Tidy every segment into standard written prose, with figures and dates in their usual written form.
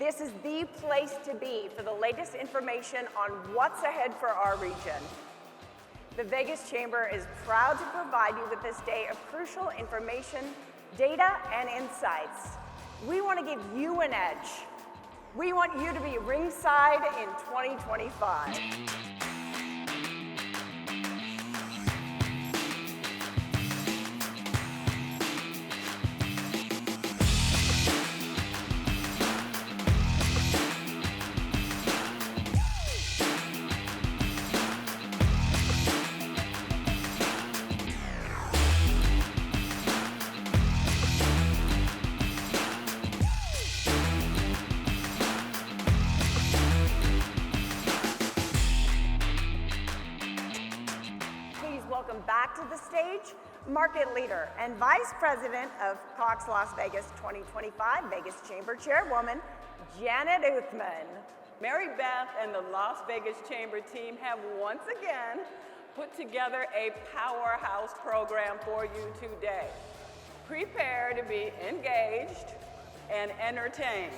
This is the place to be for the latest information on what's ahead for our region. The Vegas Chamber is proud to provide you with this day of crucial information, data, and insights. We want to give you an edge. We want you to be ringside in 2025. Welcome back to the stage, market leader and Vice President of Cox Las Vegas 2025 Vegas Chamber Chairwoman, Janet Uthman. Mary Beth and the Las Vegas Chamber team have once again put together a powerhouse program for you today. Prepare to be engaged and entertained.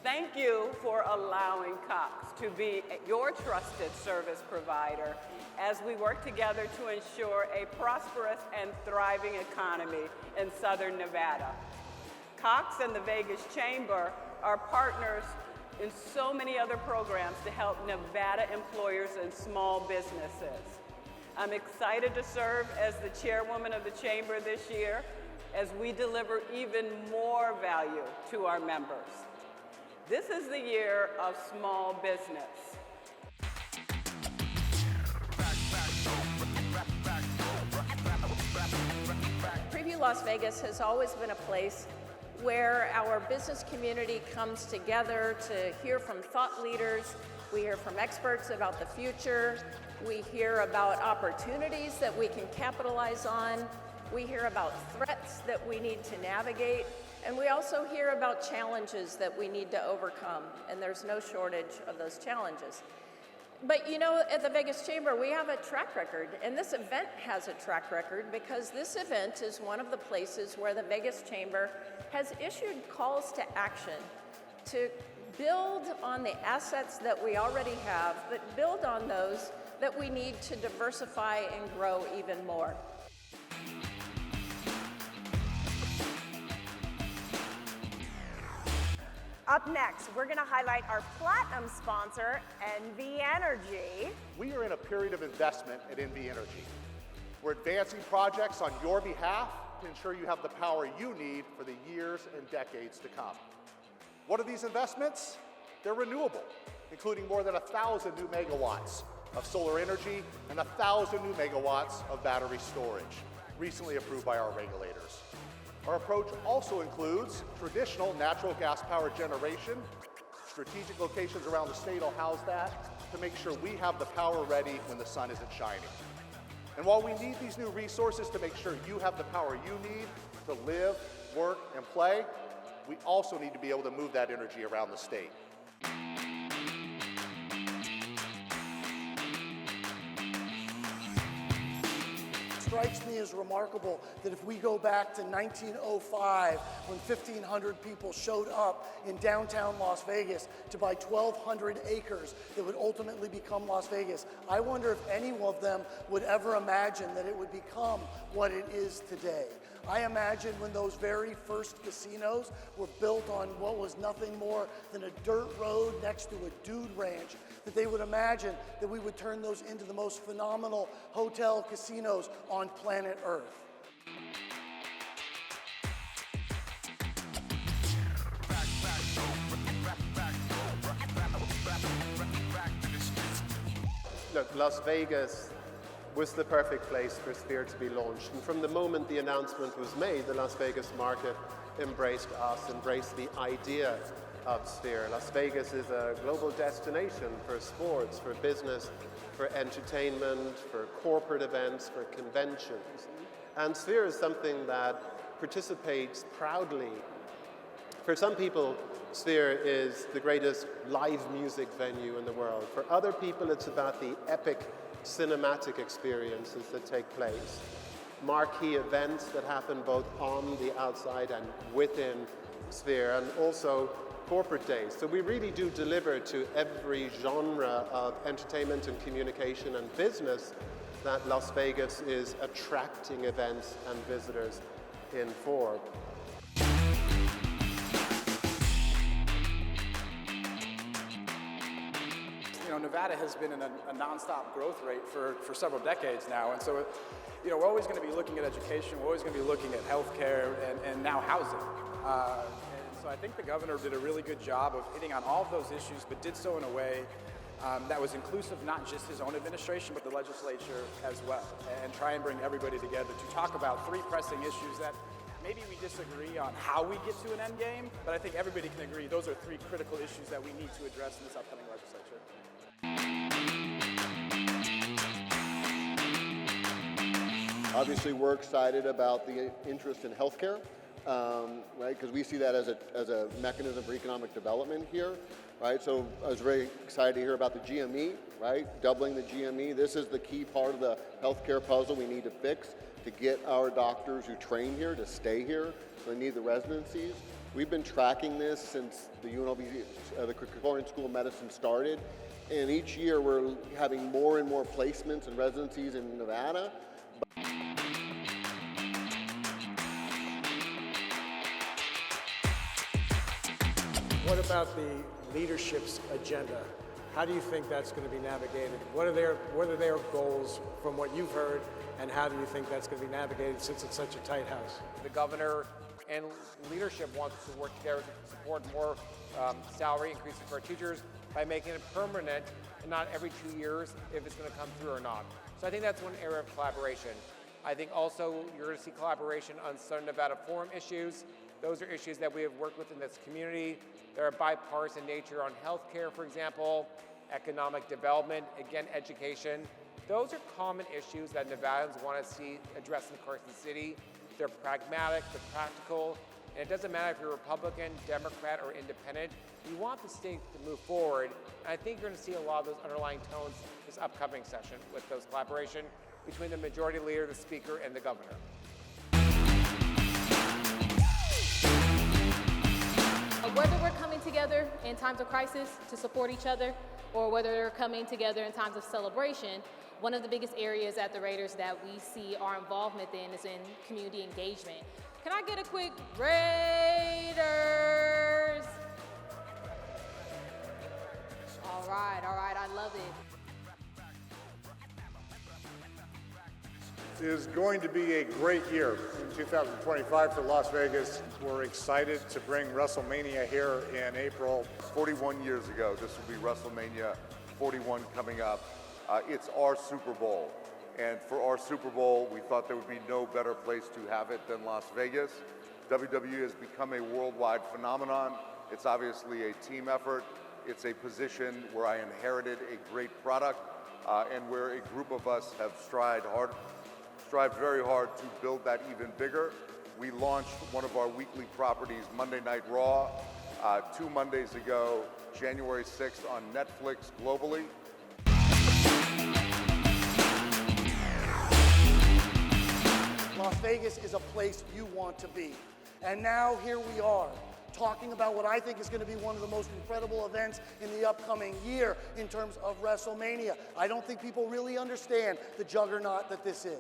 Thank you for allowing Cox to be your trusted service provider as we work together to ensure a prosperous and thriving economy in Southern Nevada. Cox and the Vegas Chamber are partners in so many other programs to help Nevada employers and small businesses. I'm excited to serve as the chairwoman of the Chamber this year as we deliver even more value to our members. This is the year of small business. Preview Las Vegas has always been a place where our business community comes together to hear from thought leaders. We hear from experts about the future. We hear about opportunities that we can capitalize on. We hear about threats that we need to navigate. And we also hear about challenges that we need to overcome, and there's no shortage of those challenges. But you know, at the Vegas Chamber, we have a track record, and this event has a track record because this event is one of the places where the Vegas Chamber has issued calls to action to build on the assets that we already have, but build on those that we need to diversify and grow even more. Up next, we're going to highlight our platinum sponsor, NV Energy. We are in a period of investment at NV Energy. We're advancing projects on your behalf to ensure you have the power you need for the years and decades to come. What are these investments? They're renewable, including more than 1,000 new megawatts of solar energy and 1,000 new megawatts of battery storage, recently approved by our regulators. Our approach also includes traditional natural gas power generation. Strategic locations around the state will house that to make sure we have the power ready when the sun isn't shining. And while we need these new resources to make sure you have the power you need to live, work, and play, we also need to be able to move that energy around the state. Strikes me as remarkable that if we go back to 1905, when 1,500 people showed up in downtown Las Vegas to buy 1,200 acres that would ultimately become Las Vegas, I wonder if any of them would ever imagine that it would become what it is today. I imagine when those very first casinos were built on what was nothing more than a dirt road next to a dude ranch, that they would imagine that we would turn those into the most phenomenal hotel casinos on planet Earth. Look, Las Vegas was the perfect place for Sphere to be launched. And from the moment the announcement was made, the Las Vegas market embraced us, embraced the idea of Sphere. Las Vegas is a global destination for sports, for business, for entertainment, for corporate events, for conventions. And Sphere is something that participates proudly. For some people, Sphere is the greatest live music venue in the world. For other people, it's about the epic cinematic experiences that take place. marquee events that happen both on the outside and within Sphere, and also corporate days. So we really do deliver to every genre of entertainment and communication and business that Las Vegas is attracting events and visitors in for. You know, Nevada has been in a nonstop growth rate for several decades now, and so, you know, we're always going to be looking at education, we're always going to be looking at healthcare and now housing. And so I think the governor did a really good job of hitting on all of those issues, but did so in a way that was inclusive, not just his own administration, but the legislature as well, and try and bring everybody together to talk about three pressing issues that maybe we disagree on how we get to an end game, but I think everybody can agree those are three critical issues that we need to address in this upcoming legislature. Obviously, we're excited about the interest in healthcare, right? Because we see that as a mechanism for economic development here, right? So I was very excited to hear about the GME, right? Doubling the GME. This is the key part of the healthcare puzzle we need to fix to get our doctors who train here to stay here. So they need the residencies. We've been tracking this since the UNLV, the Krikorian School of Medicine started, and each year we're having more and more placements and residencies in Nevada. What about the leadership's agenda? How do you think that's going to be navigated? What are their goals from what you've heard, and how do you think that's going to be navigated since it's such a tight house? The governor and leadership wants to work together to support more salary increases for our teachers by making it permanent and not every 2 years if it's going to come through or not. So I think that's one area of collaboration. I think also you're going to see collaboration on Southern Nevada Forum issues. Those are issues that we have worked with in this community. They're bipartisan nature on healthcare, for example, economic development, again, education. Those are common issues that Nevadans want to see addressed in Carson City. They're pragmatic, they're practical, and it doesn't matter if you're Republican, Democrat, or independent. You want the state to move forward, and I think you're going to see a lot of those underlying tones this upcoming session with those collaboration between the majority leader, the speaker, and the governor. Whether we're coming together in times of crisis to support each other, or whether they're coming together in times of celebration, one of the biggest areas at the Raiders that we see our involvement in is in community engagement. Can I get a quick Raiders? All right, I love it. It is going to be a great year in 2025 for Las Vegas. We're excited to bring WrestleMania here in April. 41 years ago, this will be WrestleMania 41 coming up. It's our Super Bowl. And for our Super Bowl, we thought there would be no better place to have it than Las Vegas. WWE has become a worldwide phenomenon. It's obviously a team effort. It's a position where I inherited a great product and where a group of us have strived very hard to build that even bigger. We launched one of our weekly properties, Monday Night Raw, 2 Mondays ago, January 6th on Netflix globally. Las Vegas is a place you want to be. And now here we are, talking about what I think is going to be one of the most incredible events in the upcoming year in terms of WrestleMania. I don't think people really understand the juggernaut that this is.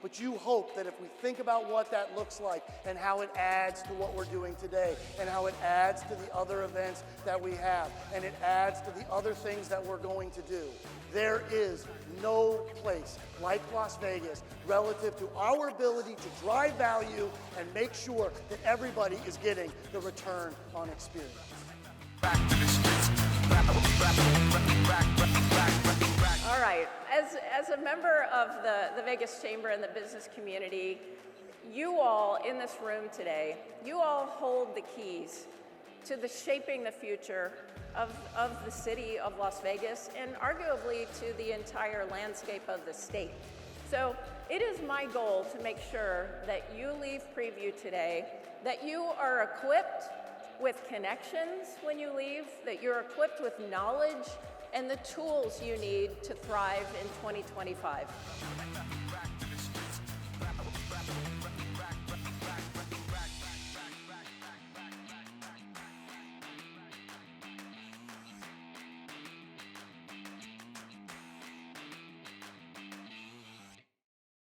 But you hope that if we think about what that looks like and how it adds to what we're doing today and how it adds to the other events that we have and it adds to the other things that we're going to do, there is no place like Las Vegas relative to our ability to drive value and make sure that everybody is getting the return on experience. All right, as a member of the Vegas Chamber and the business community, you all in this room today, you all hold the keys to the shaping the future of the city of Las Vegas and arguably to the entire landscape of the state. So it is my goal to make sure that you leave Preview today, that you are equipped with connections when you leave, that you're equipped with knowledge and the tools you need to thrive in 2025.